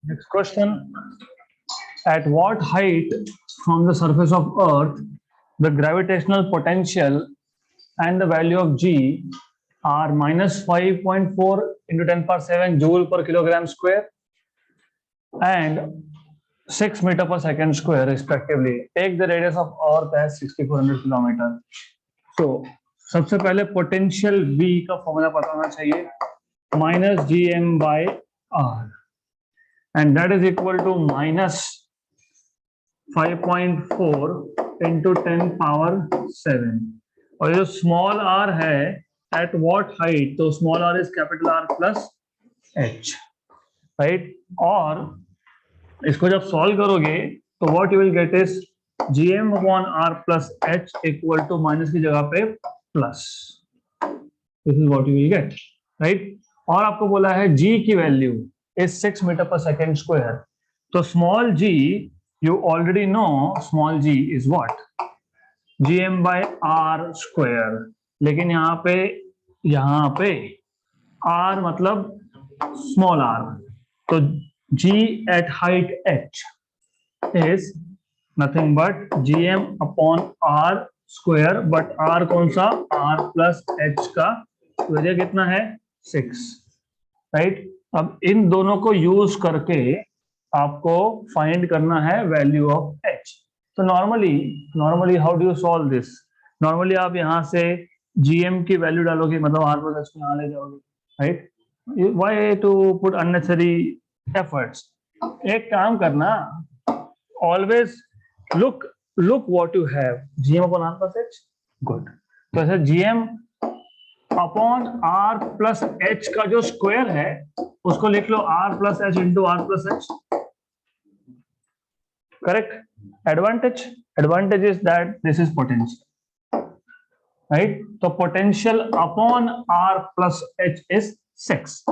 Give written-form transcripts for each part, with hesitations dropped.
Next question. At what height from the surface of Earth the gravitational potential and the value of G are minus 5.4 into 10 power 7 joule per kilogram square and 6 meter per second square respectively. Take the radius of Earth as 6400 kilometer. So सबसे पहले potential V का formula पता होना चाहिए, minus GM by R, and that is equal to minus 5.4 into 10 power 7. और जो small r है at what height, तो small r is capital R plus H, right? और इसको जब सॉल्व करोगे तो what you will get is GM upon R plus H equal to minus की जगह पे plus. This is what you will get, right? और आपको बोला है G की वैल्यू is 6 मीटर पर सेकेंड स्क्वायर. तो small g you already know small g is what? GM by R square. लेकिन यहाँ पे R मतलब स्मॉल r, तो G at height H is nothing but GM upon R square, but R कौन सा? R plus H का वजह कितना है? 6, right? अब इन दोनों को यूज करके आपको फाइंड करना है वैल्यू ऑफ H. तो normally how do you solve this? Normally आप यहाँ से GM की वैल्यू डालोगे, मतलब R plus H को यहाँ ले जाओगे, right? Why to put unnecessary efforts? एक काम करना, always look what you have. GM upon R plus H, good. तो ऐसे GM upon R plus H का जो स्क्वायर है उसको लिख लो R plus H into R plus H. Correct? Advantage is that this is potential, right? So potential upon R plus H is 6.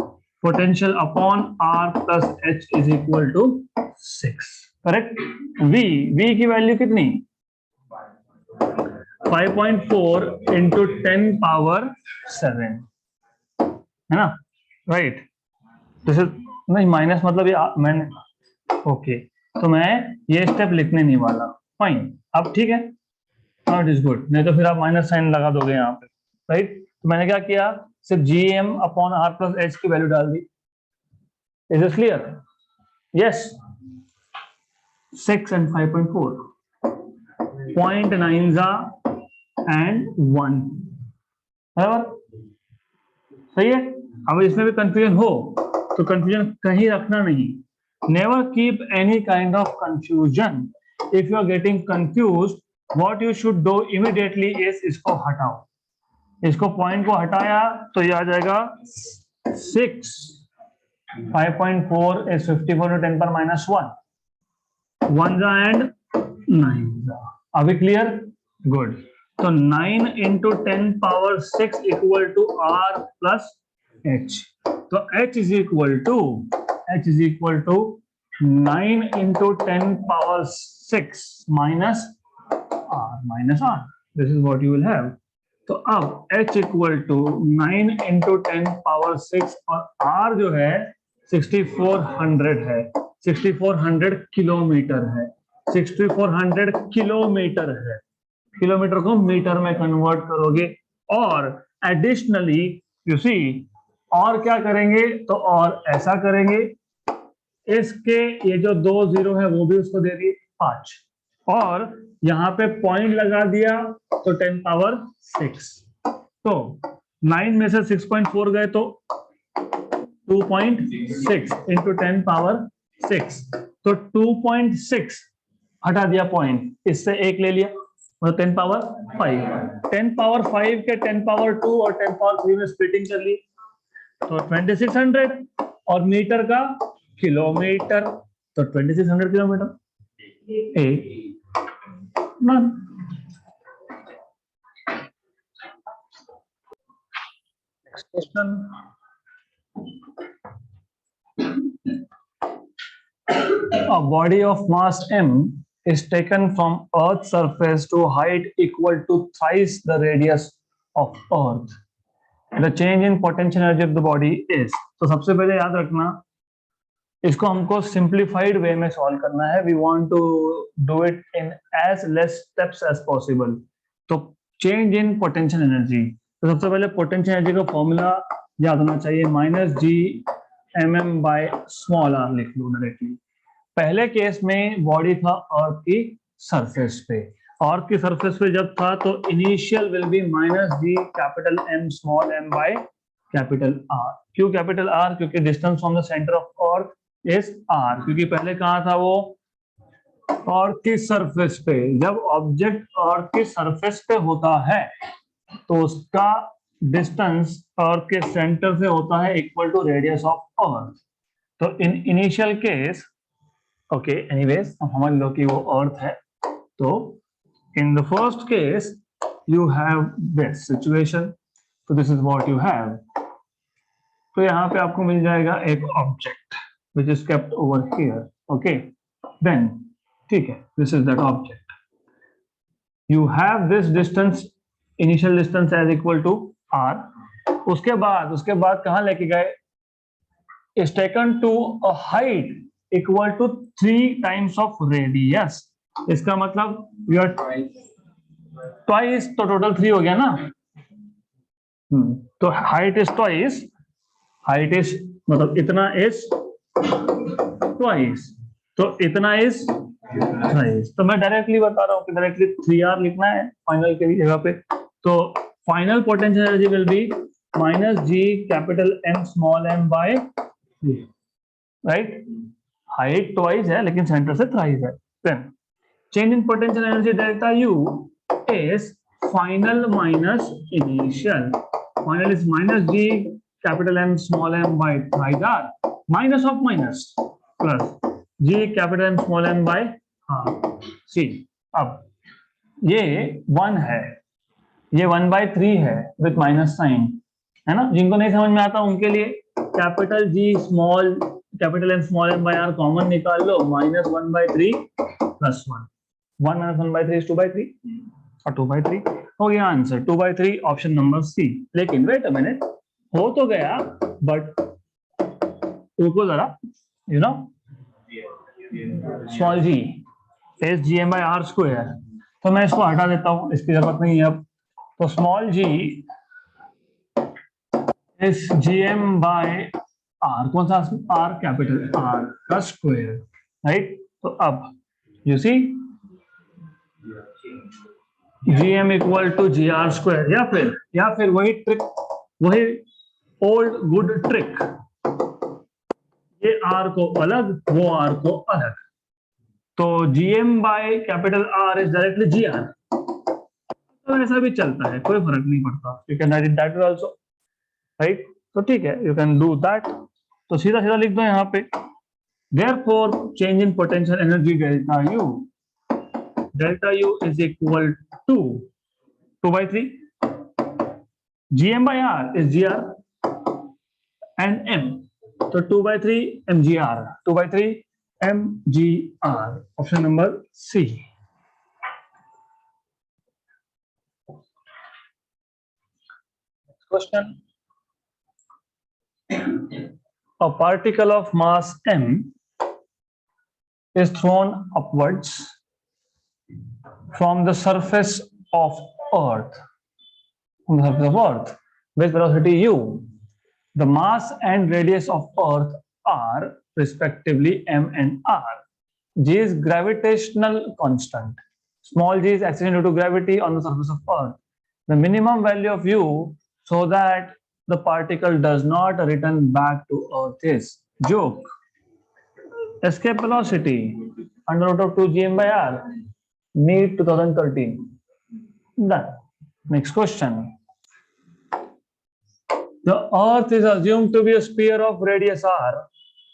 Potential upon R plus H is equal to 6. Correct? V की value कितनी? 5.4 into 10 power 7, है ना? Right? This is नहीं, minus मतलब ये मैंने okay, तो मैं ये स्टेप लिखने नहीं वाला. फाइन, अब ठीक है, नॉट इज गुड. नहीं तो फिर आप माइनस साइन लगा दोगे यहाँ पे, राइट? तो मैंने क्या किया, सिर्फ GM upon R plus H की वैल्यू डाल दी. Is it clear? Yes. 6 and 5.4, 0.9 and 1, बराबर? सही है. अब इसमें भी कंफ्यूजन हो तो कंफ्यूजन कहीं रखना नहीं. Never keep any kind of confusion. If you are getting confused, what you should do immediately is इसको हटाओ. इसको पॉइंट को हटाया तो ये आ जाएगा 6. 5.4 is 54 to 10 power minus 1. 1 and 9. Are we clear? Good. So 9 into 10 power 6 equal to R plus H. So H is equal to 9 into 10 power 6 minus R. This is what you will have. तो अब H equal to 9 into 10 power 6 और R जो है 6400 है. 6400 kilometre है. 6400 kilometre है. Kilometre को metre में कन्वर्ट करोगे और एडिशनली यू सी और क्या करेंगे, तो और ऐसा करेंगे, इसके ये जो 2 0 है वो भी उसको दे दिए 5 और यहाँ पे पॉइंट लगा दिया तो 10 पावर 6. तो 9 में से 6.4 गए तो 2.6 into 10 पावर 6. तो 2.6 हटा दिया पॉइंट, इससे एक ले लिया, मतलब 10 पावर 5. 10 पावर 5 के 10 पावर 2 और 10 पावर 3 में स्प्लिटिंग कर ली तो 2600 और मीटर का किलोमीटर, तो 2600 kilometre. Next question. A body of mass m is taken from Earth's surface to height equal to thrice the radius of Earth. The change in potential energy of the body is. तो सबसे पहले याद रखना इसको हमको simplified वे में solve करना है. We want to do it in as less steps as possible. तो चेंज इन पोटेंशियल एनर्जी. तो सबसे पहले पोटेंशियल एनर्जी का फॉर्मूला याद होना चाहिए, -G/m/r लिख लो डायरेक्टली. पहले केस में बॉडी था अर्थ की सरफेस पे. अर्थ की सरफेस पे जब था तो इनिशियल विल बी -G(M)(m)/R. क्यों कैपिटल आर? क्योंकि distance from the centre of earth is R. क्योंकि पहले कहाँ था वो? अर्थ की सरफेस पे. जब ऑब्जेक्ट अर्थ की सरफेस पे होता है तो उसका डिस्टेंस अर्थ के सेंटर से होता है equal to radius of earth. तो in initial case, okay, anyways समझ लो कि वो अर्थ है. तो in the first case you have this situation. तो this is what you have. तो यहाँ पे आपको मिल जाएगा एक object which is kept over here. Okay, then ठीक है, this is that object. You have this distance, initial distance as equal to R. उसके बाद कहाँ लेके गए? Is taken to a height equal to 3 times of radius. इसका मतलब you are twice, तो टोटल 3 हो गया ना. तो height is twice. Height is मतलब इतना इज ट्वाइस, तो इतना इज थ्राइस. तो मैं डायरेक्टली बता रहा हूँ कि डायरेक्टली 3r लिखना है फाइनल की जगह पे. तो final potential energy will be -G(M)(m)/3, right. Height twice है लेकिन सेंटर से थ्राइस है. Then change in potential energy delta U is final minus initial. Final is -G(M)(m)/3r minus of minus plus G(M)(m)/half. C. अब ये 1 है, ये 1/3 है with minus sign, है ना. जिनको नहीं समझ में आता उनके लिए capital G small capital M small m/r common निकाल लो. -1/3 + 1. 1 - 1/3 is 2/3 और 2/3 हो गया आंसर. 2/3 ऑप्शन नंबर सी. लेकिन वेट अ मिनट, हो तो गया बट रुको जरा. You know small g is G(M)/r². तो मैं इसको हटा देता हूं, इसकी जरूरत नहीं है अब. तो स्मॉल g is G(M)/r. कौन सा r? कैपिटल R का स्क्वायर, राइट. तो अब you see Gm equal to GR², या फिर वही ट्रिक, वही ओल्ड गुड ट्रिक. ये R को अलग, वो R को अलग. तो Gm/R इज डायरेक्टली GR. तो ऐसा भी चलता है, कोई फर्क नहीं पड़ता. You can write it that way also, right. तो ठीक है, यू कैन डू दैट. तो सीधा सीधा लिख दो यहाँ पे. Therefore, change in potential energy delta U is equal to 2/3. Gm/R is GR and M. So 2/3 mgr. 2/3 mgr. Option number C. Next question. A particle of mass m is thrown upwards from the surface of Earth. With velocity u. The mass and radius of Earth are respectively m and r. G is gravitational constant. Small g is accident due to gravity on the surface of Earth. The minimum value of u so that the particle does not return back to Earth is joke. Escape velocity √2 Gm/r. NEET 2013. Done. Next question. The Earth is assumed to be a sphere of radius r.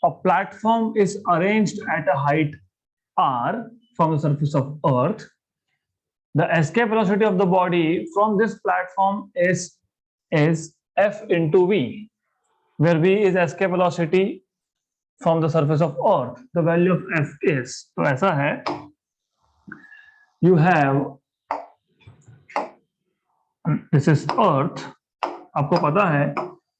A platform is arranged at a height r from the surface of Earth. The escape velocity of the body from this platform is f into v, where v is escape velocity from the surface of Earth. The value of f is, तो ऐसा है, you have, this is Earth. आपको पता है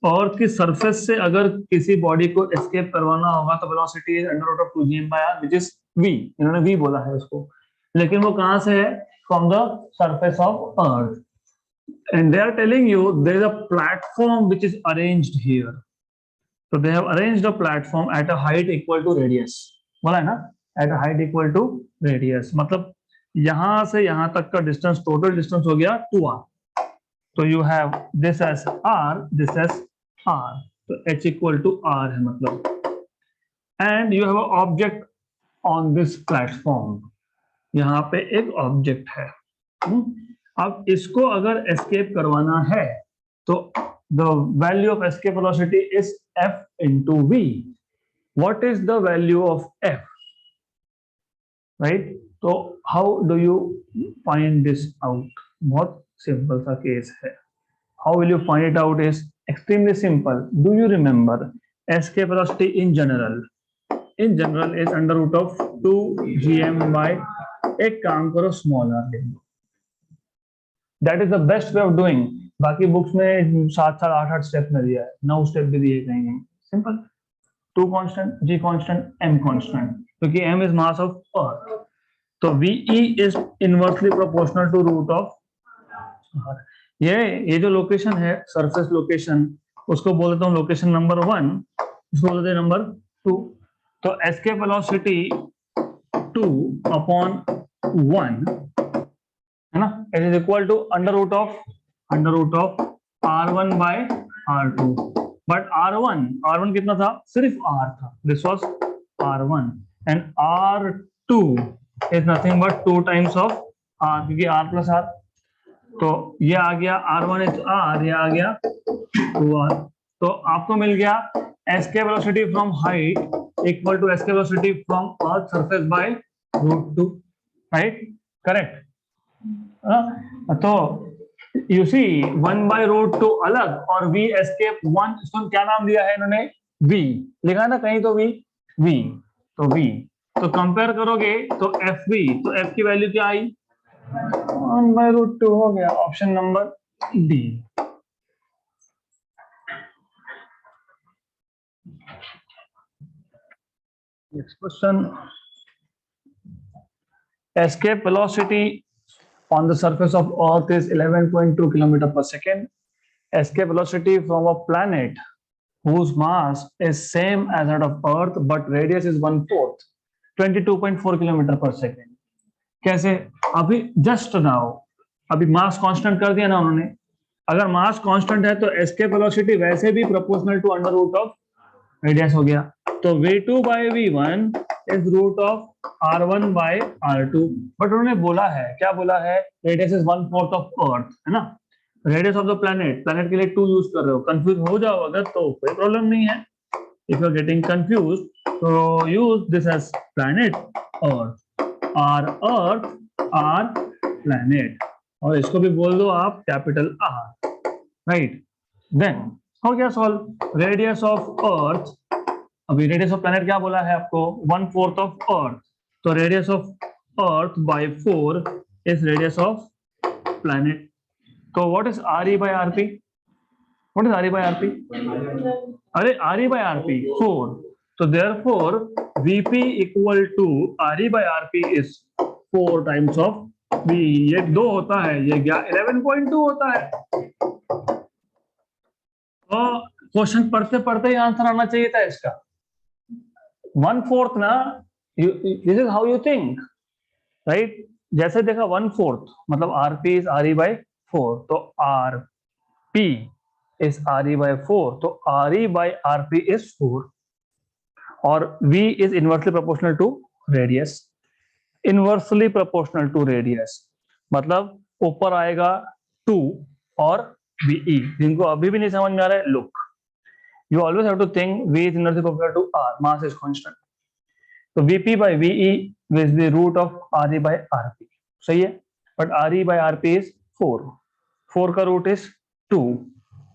और की surface से अगर किसी बॉडी को एस्केप करवाना होगा तो velocity is under root of 2gm/r which is v, इन्होंने v बोला है उसको, लेकिन वो कहां से है? From the surface of earth, and they are telling you there is a platform which is arranged here. So they have arranged a platform at a height equal to radius. बोला है ना, at a height equal to radius, मतलब यहां से यहां तक का distance, total distance हो गया 2r. तो you have this as r, this as r, तो h equal to r है मतलब, and you have an object on this platform. यहाँ पे एक ऑब्जेक्ट है. अब इसको अगर एस्केप करवाना है तो the value of escape velocity is f into v. What is the value of f? Right? तो how do you find this out? बहुत सिंपल सा केस है. How will you find it out is extremely simple. Do you remember escape velocity in general? In general is under root of 2gm by, एक काम करो small r ले लो. That is the best way of doing. बाकी books में 7 7 8 8 step में दिया है, 9 स्टेप भी दिए कहीं कहीं. Simple, 2 constant, g constant, m constant, क्योंकि m is mass of earth. तो ve is inversely proportional to root of r. ये जो लोकेशन है, सरफेस लोकेशन, उसको बोल देता हूँ लोकेशन नंबर 1, इसको बोल देते हैं नंबर 2. तो एस्केप वेलोसिटी 2 अपॉन 1 है ना, it is equal to under root of r1 by r2. But r1 कितना था? सिर्फ r था. This was r1 and r2 is nothing but 2 times of r, क्योंकि r प्लस r. तो ये आ गया r1 इज r, ये आ गया 2r. तो आपको मिल गया escape velocity from height equal to escape velocity from earth surface by √2. Right? Correct. तो यू सी 1 बाय √2 अलग और v एस्केप 1, इसको क्या नाम दिया है इन्होंने? v लिखा है ना कहीं तो v. तो v, तो कंपेयर करोगे तो fv, तो f की वैल्यू क्या आई? 1 बाय √2 हो गया. Option number D. Next question. escape velocity on the surface of earth is 11.2 km per second. Escape velocity from a planet whose mass is same as that of earth but radius is 1/4, 22.4 km per second. कैसे? अभी just now अभी mass constant कर दिया ना उन्होंने. अगर mass constant है तो एस्केप वेलोसिटी वैसे भी proportional to under root of radius हो गया. तो v2 by v1 is root of r1 by r2. But उन्होंने बोला है, क्या बोला है? रेडियस इज 1/4 ऑफ अर्थ, है ना. रेडियस ऑफ द प्लेनेट के लिए 2 यूज कर रहे हो. कंफ्यूज हो जाओ अगर तो कोई प्रॉब्लम नहीं है. If you are getting confuse तो use this as planet earth, or planet, और इसको भी बोल दो आप कैपिटल R. राइट? देन हो गया सॉल्व. रेडियस ऑफ अर्थ, अभी रेडियस ऑफ प्लैनेट क्या बोला है आपको? 1/4 ऑफ अर्थ. तो radius of earth by 4 is radius of planet. तो what is RE by RP? What is RE by RP? अरे RE बाय RP 4. तो therefore VP equal to RE by RP is 4 times of V. ये 2 होता है, ये 11.2 होता है. तो क्वेश्चन पढ़ते पढ़ते ही आंसर आना चाहिए था इसका. 1/4 ना, this is how you think. Right? जैसे देखा 1/4 मतलब RP इज RE बाय 4, तो RP इज RE बाय 4, तो RE बाय RP इज 4. और V is inversely proportional to radius. Inversely proportional to radius मतलब ऊपर आएगा 2 और VE. जिनको अभी भी नहीं समझ में आ रहा है, look, you always have to think V is inversely proportional to R, mass is constant. So VP by VE is the root of RE by RP. सही है? But RE by RP is 4. 4 का root is 2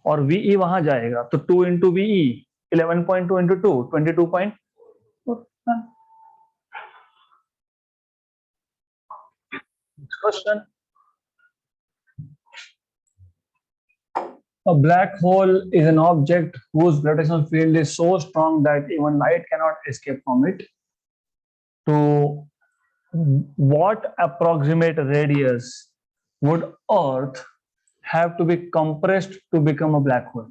और VE वहां जाएगा तो 2 into VE, 11.2 into 2, 22.4. Next question. A black hole is an object whose gravitational field is so strong that even light cannot escape from it. To what approximate radius would Earth have to be compressed to become a black hole?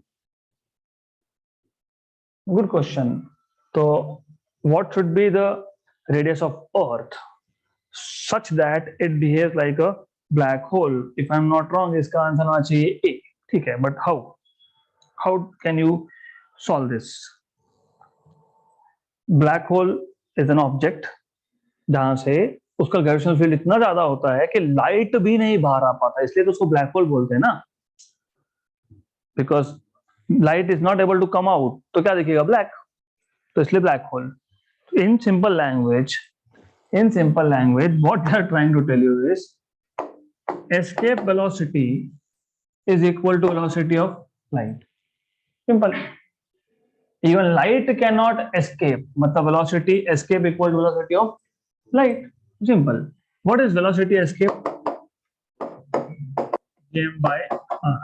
Good question. So, what should be the radius of Earth such that it behaves like a black hole? If I'm not wrong, इसका answer होना चाहिए A. ठीक है, but how? How can you solve this? Black hole is an object जहां से उसका gravitational field इतना ज्यादा होता है कि लाइट भी नहीं बाहर आ पाता, इसलिए तो उसको ब्लैक होल बोलते हैं ना, because light is not able to come out, तो क्या दिखेगा? ब्लैक, तो इसलिए black hole. In simple language, what they are trying to tell you is escape velocity is equal to velocity of light. Simple. Even light cannot escape, मतलब velocity escape equal to velocity of light. Simple. What is velocity escape? m by r.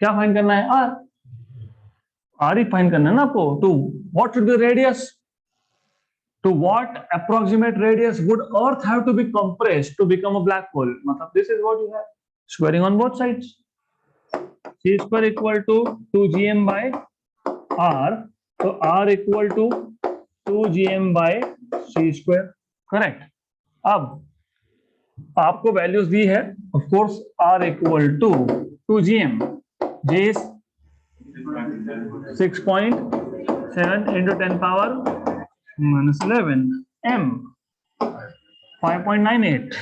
क्या find करना है? r ही find करना है ना आपको. to what should be radius? To what approximate radius would Earth have to be compressed to become a black hole? मतलब this is what you have. Squaring on both sides. C square equal to 2gm by r. So r equal to 2gm by c square. Correct. अब आपको values दी है, of course r equal to 2gm. J is 6.7 into 10 power minus 11. M 5.98.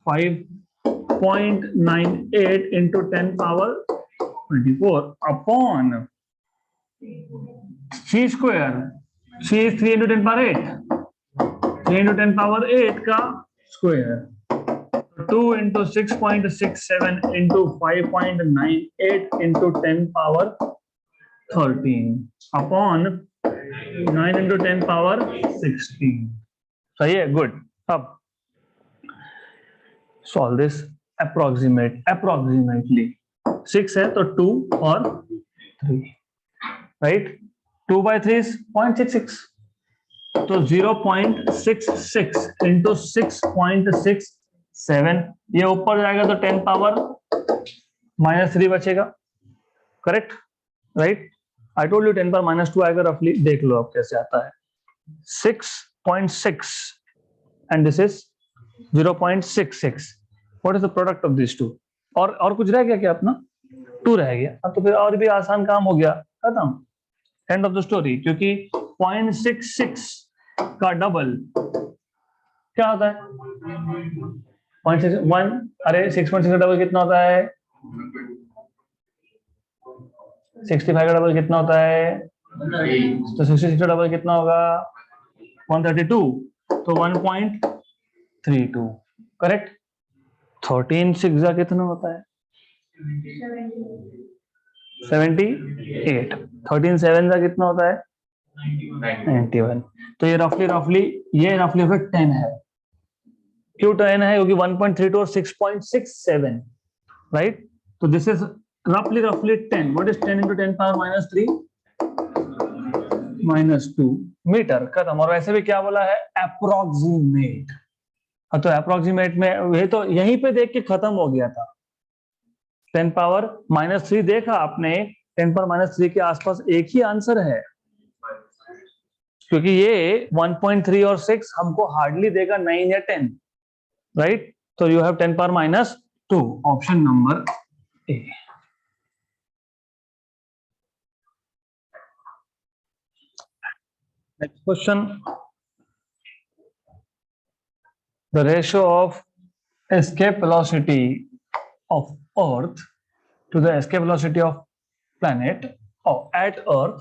5.98 into 10 power 24 upon c square. C is 3 into 10 power 8. 3 into 10 power 8 का square. 2 into 6.67 into 5.98 into 10 power 13 upon 9 into 10 power 16. सही है, good. अब solve this approximately. 6 है तो 2 और 3, right? 2 by 3 is 0.66. तो 0.66 into 6.67, ये ऊपर जाएगा तो 10 पावर -3 बचेगा. Correct, right? I told you 10 power -2 आएगा रफली. देख लो अब कैसे आता है. 6.6 and this is 0.66. What is the product of this two? और कुछ रह गया क्या अपना? 2 रह गया. अब तो फिर और भी आसान काम हो गया, खत्म, एंड ऑफ द स्टोरी. क्योंकि 0.66 का डबल क्या होता है? 0.61. अरे 6.6 का डबल कितना होता है? 65 का डबल कितना होता है? तो 66 का डबल कितना होगा? 132. तो 1.32. करेक्ट. 13 6 का कितना होता है? 78. 13 7 का कितना होता है? 91. तो ये रफली 10 है. क्यों 10 है? क्योंकि 1.32 और 6.67, राइट? तो this is roughly 10. What is 10 into 10 power -3? -2 metre. खत्म. और वैसे भी क्या बोला है? अप्रोक्सीमेट. तो अप्रोक्सीमेट में ये तो यहीं पे देख के खत्म हो गया था. 10 पावर -3 देखा आपने, 10 पावर -3 के आसपास एक ही आंसर है, क्योंकि ये 1.3 और 6 हमको हार्डली देगा 9 या 10, राइट? तो you have 10 power -2. Option number A. Next question. The ratio of escape velocity of Earth to the escape velocity of planet, or at Earth,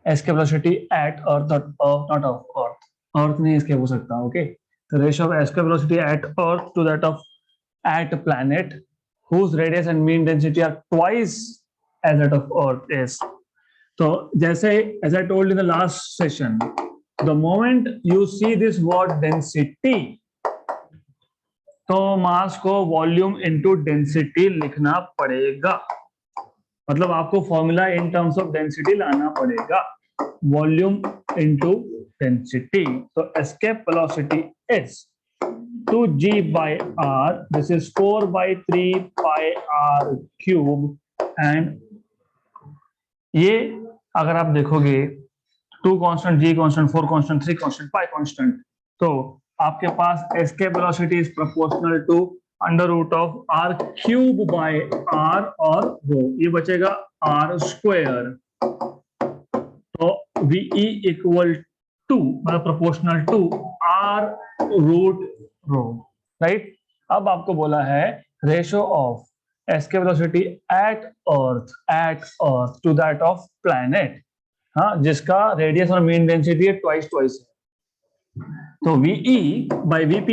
escape velocity at Earth, not of Earth. Earth नहीं escape हो सकता, okay? The ratio of escape velocity at Earth to that of at planet whose radius and mean density are twice as that of Earth is. So, जैसे as I told in the last session, the moment you see this word density, तो मास को volume into density लिखना पड़ेगा. मतलब आपको formula in terms of density लाना पड़ेगा, volume into density. तो escape velocity is 2g by r, this is 4 by 3 pi r cube, and ये अगर आप देखोगे 2 constant, g constant, 4 constant, 3 constant, pi constant, तो आपके पास escape velocity is proportional to under root of r cube by r और rho, ये बचेगा r स्क्वायर। तो VE इक्वल टू मतलब proportional to r root rho, right. अब आपको बोला है ratio of escape velocity at earth to that of planet, हाँ, जिसका रेडियस और मीन डेंसिटी है ट्वाइस है। तो VE by VP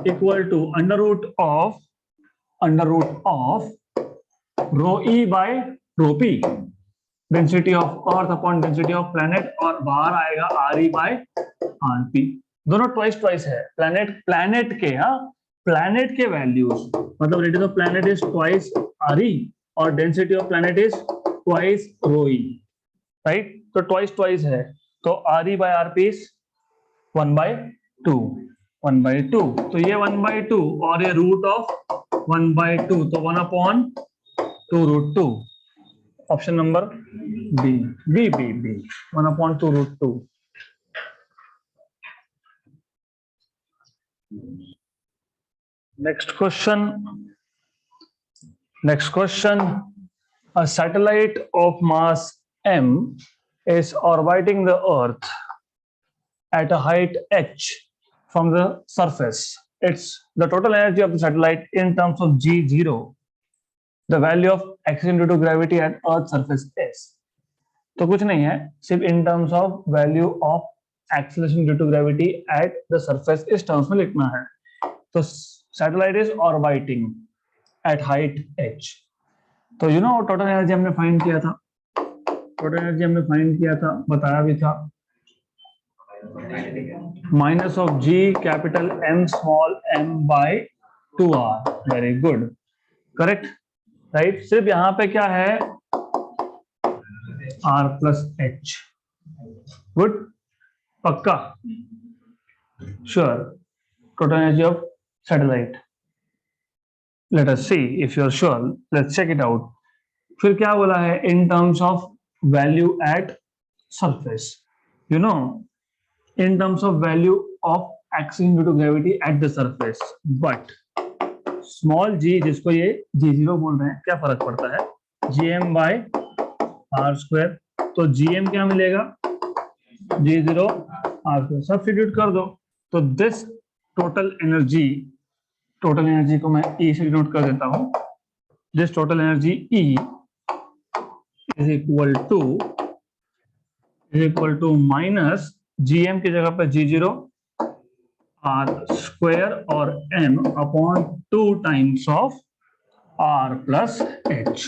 equal to under root of rho E by rho P, density of earth upon density of planet, और बाहर आएगा RE by RP। दोनों ट्वाइस है। प्लैनेट के वैल्यूज, मतलब radius of planet is twice RE और density of planet is twice rho E, right. तो twice है, तो RE बाय RP इज 1/2, 1/2। तो ये 1/2 और ये रूट ऑफ 1/2, तो 1/2 √2। Option number B, B 1/2 √2। Next question. A satellite of mass m is orbiting the Earth at a height h from the surface. It's the total energy of the satellite in terms of G0. The value of acceleration due to gravity at Earth surface is. तो कुछ नहीं है, सिर्फ in terms of value of acceleration due to gravity at the surface इस terms में लिखना है। तो satellite is orbiting at height h। तो यू नो टोटल एनर्जी हमने फाइंड किया था, बताया भी था, minus of g capital M small m by 2r। Very good, correct, right. सिर्फ यहाँ पे क्या है, r प्लस h। गुड, पक्का, sure. Total energy of satellite, let us see if you are sure, let's check it out। फिर क्या बोला है, in terms of value at surface, you know, in terms of value of acceleration due to gravity at the surface, but small g जिसको ये g0 बोल रहे हैं, क्या फर्क पड़ता है, gm by r square। तो gm क्या मिलेगा, g0 r square, सब्स्टिट्यूट कर दो। तो दिस टोटल एनर्जी को मैं E से डिनोट कर देता हूं। This total energy E is equal to minus Gm की जगह पर G0 R स्क्वायर और M upon 2 times of R plus H।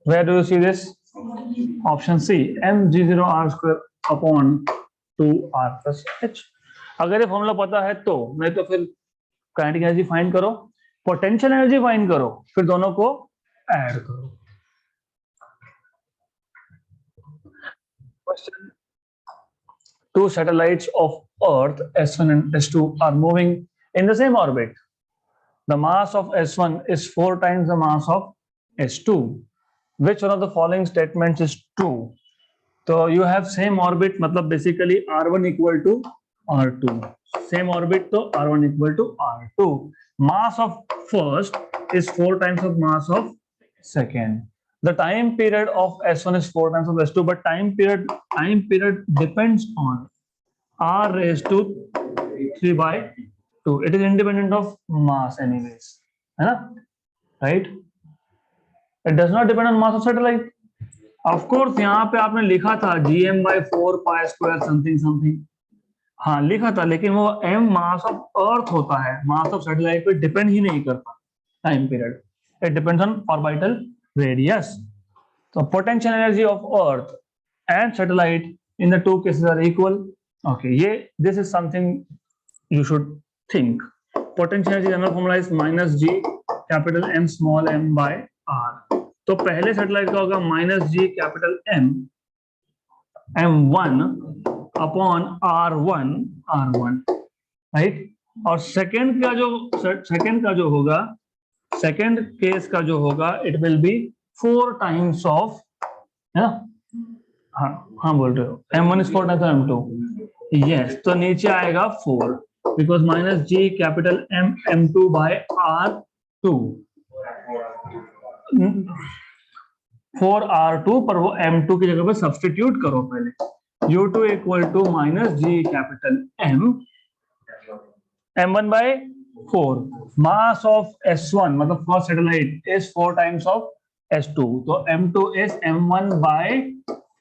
Where do you see this? Option C, M G0 R square upon 2R plus H। अगर ये formula पता है तो, नहीं तो फिर काइनेटिक एनर्जी फाइंड करो, पोटेंशियल एनर्जी फाइंड करो, फिर दोनों को ऐड करो। Question, two satellites of Earth S1 and S2 are moving in the same orbit. The mass of S1 is 4 times the mass of S2. Which one of the following statements is true? So you have same orbit, मतलब basically R1 equal to R2, same orbit, तो R1 equal to R2। mass of first is 4 times of mass of second। the time period of S1 is 4 times of S2, but time period depends on R raised to 3/2। it is independent of mass anyways, है ना, right? it does not depend on mass of satellite। of course यहाँ पे आपने लिखा था gm by 4 pi square something, हाँ लिखा था, लेकिन वो m मास ऑफ अर्थ होता है, मास ऑफ सैटेलाइट पे डिपेंड ही नहीं करता time period, it depends on orbital radius. तो potential energy of earth and satellite in the two cases are equal. Okay, ये this is something you should think. Potential energy general formula is minus g capital M small m by r। तो पहले satellite का होगा -g capital M m1 upon r1 right. और second का जो होगा, second case का जो होगा, it will be 4 times of, है ना? हाँ बोल रहे हो, m1 is 4 times of m2। Yes, तो नीचे आएगा 4 because -g capital M m2 by r2। 4r2 पर वो m2 की जगह पे सब्सटीट्यूट करो पहले। u2 equal to -g capital M m1 by 4। Mass of s1 मतलब first satellite is 4 times of s2, तो m2 इज m1 बाय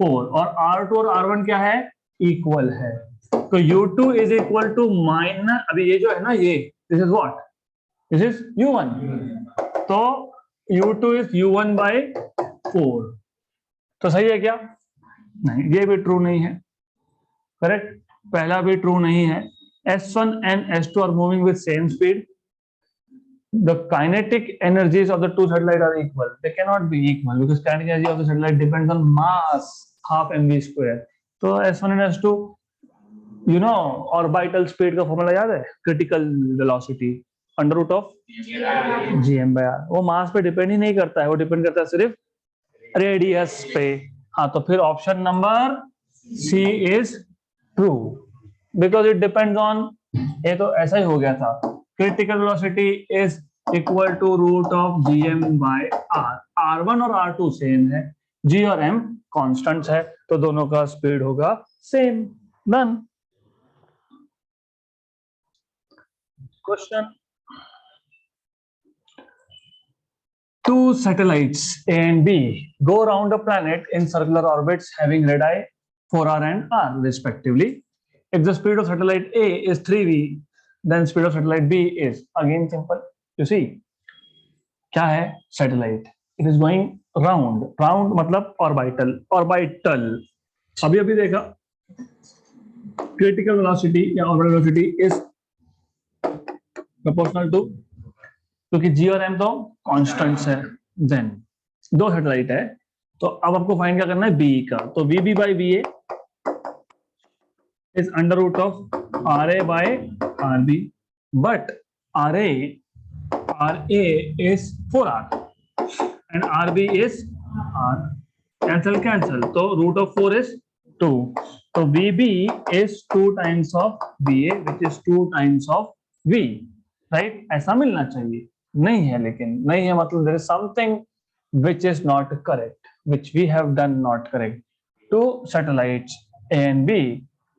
4 और r2 और r1 क्या है, इक्वल है। तो u2 is equal to minus, अभी ये जो है ना, ये this is what, this is u1, तो u2 इज u1 बाय 4। तो सही है क्या? नहीं, ये भी ट्रू नहीं है। करेक्ट, पहला भी ट्रू नहीं है। S1 and S2 are moving with same speed. The kinetic energies of the two satellites are equal. They cannot be equal because kinetic energy of the satellite depends on mass, half mv square. तो S1 and S2, you know, orbital speed का formula याद है? Critical velocity under root of gm/r। वो मास पे depend ही नहीं करता है, वो डिपेंड करता है सिर्फ रेडियस पे। हाँ, तो फिर option number C is true because it depends on, ये तो ऐसा ही हो गया था, critical velocity is equal to root of gm/r। r1 और r2 सेम है, g और m कांस्टेंट्स है, तो दोनों का स्पीड होगा same. Done. Question, two satellites A and B go around a planet in circular orbits having radii 4r and r respectively. If the speed of satellite A is 3v, then speed of satellite B is, again simple, you see क्या है, satellite it is going round मतलब orbital। अभी देखा critical velocity या orbital velocity is proportional to, क्योंकि g और m तो constants है। देन दो सैटेलाइट है, तो अब आपको फाइंड क्या करना है, बी का। तो vb by va is under root of ra by rb, but ra is 4r and rb is r, cancel, तो root of 4 is 2, तो vb is 2 times of va which is 2 times of v, right? ऐसा मिलना चाहिए, नहीं है, लेकिन नहीं है मतलब there is something which is not correct, which we have done not correct. Two satellites A and B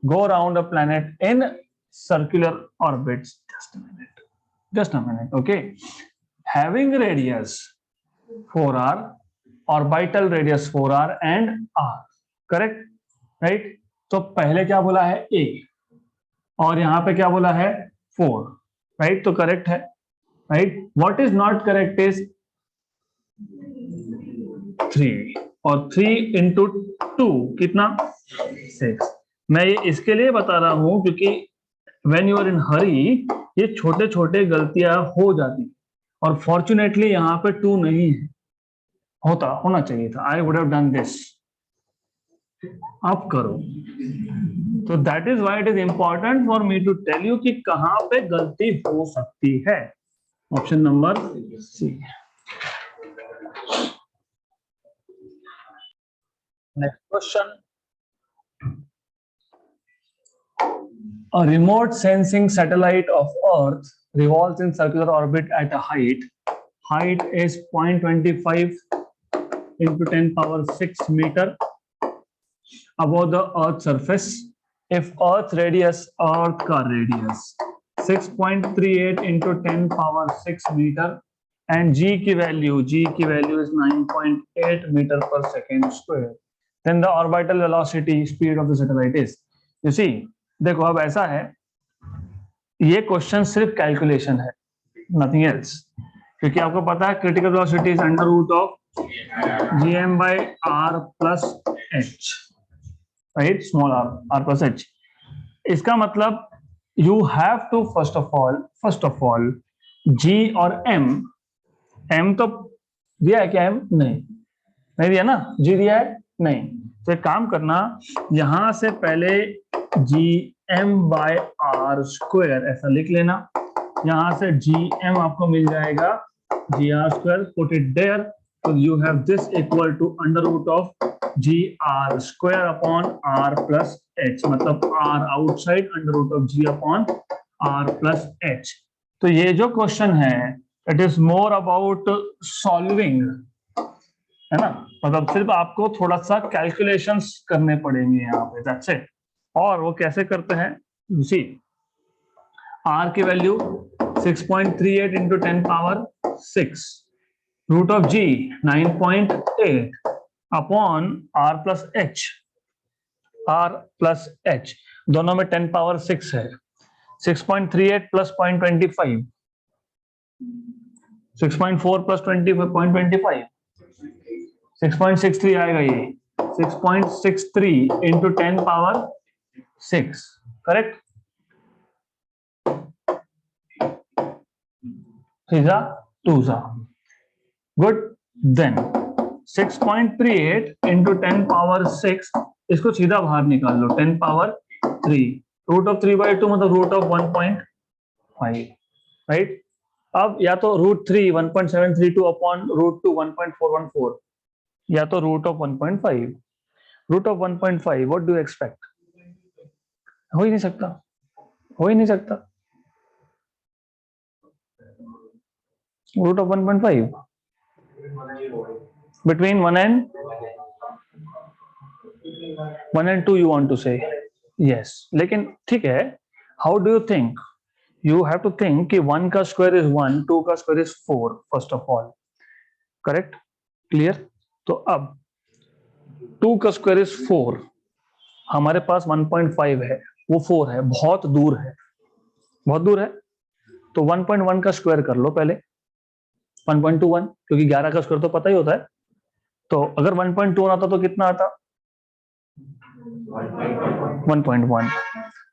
go around a planet in circular orbits. Just a minute, okay? Having radius 4r, orbital radius 4r and r, correct? Right? तो पहले क्या बोला है, A, और यहाँ पे क्या बोला है, 4, right? तो करेक्ट है, right? What is not correct is 3, और 3 into 2 कितना, 6। मैं ये इसके लिए बता रहा हूं क्योंकि when you are in hurry ये छोटे छोटे गलतियां हो जाती, और फॉर्चुनेटली यहाँ पे 2 नहीं है, होना चाहिए था, I would have done this। आप करो, तो that is why it is important for me to tell you कि कहां पे गलती हो सकती है। Option number C. Next question, a remote sensing satellite of earth revolves in circular orbit at a height is 0.25 into 10 power 6 meter above the earth surface if earth का radius 6.38 into 10 power 6 meter and g की value is 9.8 meter per second square, then the orbital velocity speed of the satellite is, you see। देखो अब ऐसा है, ये question सिर्फ calculation है, nothing else, क्योंकि आपको पता है critical velocity is under root of gm/r plus h, right, small r plus h। इसका मतलब you have to first of all g और m m तो दिया है क्या? m नहीं, नहीं दिया ना। g दिया है? नहीं। तो एक काम करना, यहां से पहले gm/r² ऐसा लिख लेना। यहां से gm आपको मिल जाएगा gr², पुट इट देयर, तो you have this equal to √of gr² upon r plus h, मतलब r outside √of g upon r plus h। तो ये जो क्वेश्चन है it is more about solving, है ना, मतलब सिर्फ आपको थोड़ा सा कैलकुलेशंस करने पड़ेंगे यहाँ पे, दैट्स इट। और वो कैसे करते हैं, सी r की value 6.38 into 10⁶, root of g 9.8 upon r plus h, दोनों में 10⁶ है। 6.38 प्लस 0.25, 6.4 प्लस 0.25, 6.63 आएगा ये, 6.63 इंटू 10⁶, करेक्ट। थ्रीजा टूजा, गुड। देन 6.38 इंटू 10⁶, इसको सीधा बाहर निकाल लो, 10⁻3, रूट ऑफ 3/2 मतलब रूट ऑफ 1.5, राइट। अब या तो √3 1.732 अपॉन √2 1.414, या तो root of 1.5, root of 1.5, what do you expect? हो ही नहीं सकता, हो ही नहीं सकता। Root of 1.5 between 1 and 2 you want to say, yes, लेकिन ठीक है, how do you think? You have to think कि 1 का स्क्वायर इज 1, 2 का square is 4, first of all, correct, clear. तो अब 2 का स्क्वायर इज 4, हमारे पास 1.5 है, वो 4 है, बहुत दूर है, बहुत दूर है। तो 1.1 का स्क्वायर कर लो पहले, 1.21, क्योंकि 11 का स्क्वायर तो पता ही होता है। तो अगर 1.2 आता तो कितना आता? 1.1।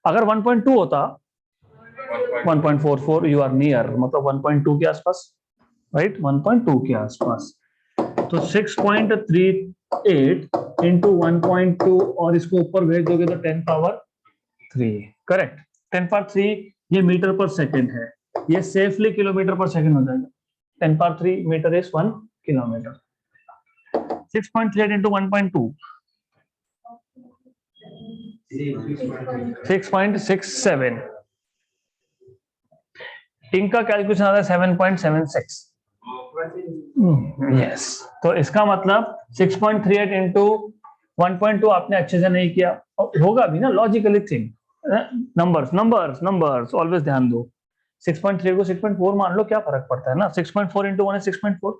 अगर 1.2 होता 1.44, यू आर नियर, मतलब 1.2 के आसपास, राइट, 1.2 के आसपास। तो 6.38 इंटू 1.2 और इसको ऊपर भेज दोगे तो 10⁻3, करेक्ट। 10⁻3 ये मीटर पर सेकेंड है, ये सेफली किलोमीटर पर सेकेंड हो जाएगा। 10⁻3 मीटर इज 1 किलोमीटर। 6.38 इंटू 1.2 6.67, इनका कैलकुलेशन आता है 7.76, यस। तो इसका मतलब 6.38 इंटू 1.2 आपने अच्छे से नहीं किया, होगा भी ना, logically think, numbers numbers numbers always ध्यान दो। 6.3 को 6.4 मान लो, क्या फर्क पड़ता है ना। 6.4 इंटू 1 है 6.4,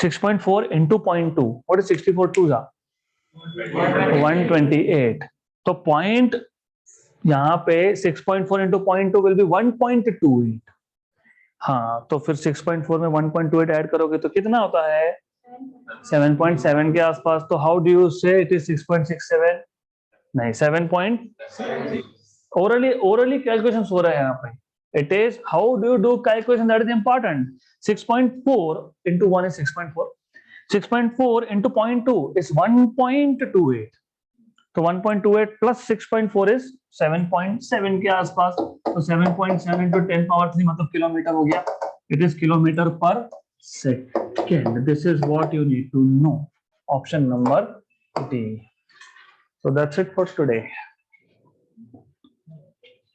6.4 इंटू 0.2, व्हाट इज 64 2 जा 128। तो पॉइंट यहाँ पे 6.4 इंटू 0.2 विल बी 1.28। हाँ, तो फिर 6.4 में 1.28 ऐड करोगे तो कितना होता है? 7.7 के आसपास। तो हाउ डू यू से इट इज 6.67? नहीं, 7. ओरली कैलकुलेशन हो रहा है यहाँ पे। It is how do you do calculation, that is important. 6.4 into 1 is 6.4, 6.4 into 0.2 is 1.28। तो 1.28 प्लस 6.4 इज 7.7 के आसपास। तो 7.7 इंटू 10⁻3 मतलब किलोमीटर हो गया। It is kilometre per second. This is what you need to know. Option number D. So that's it for today.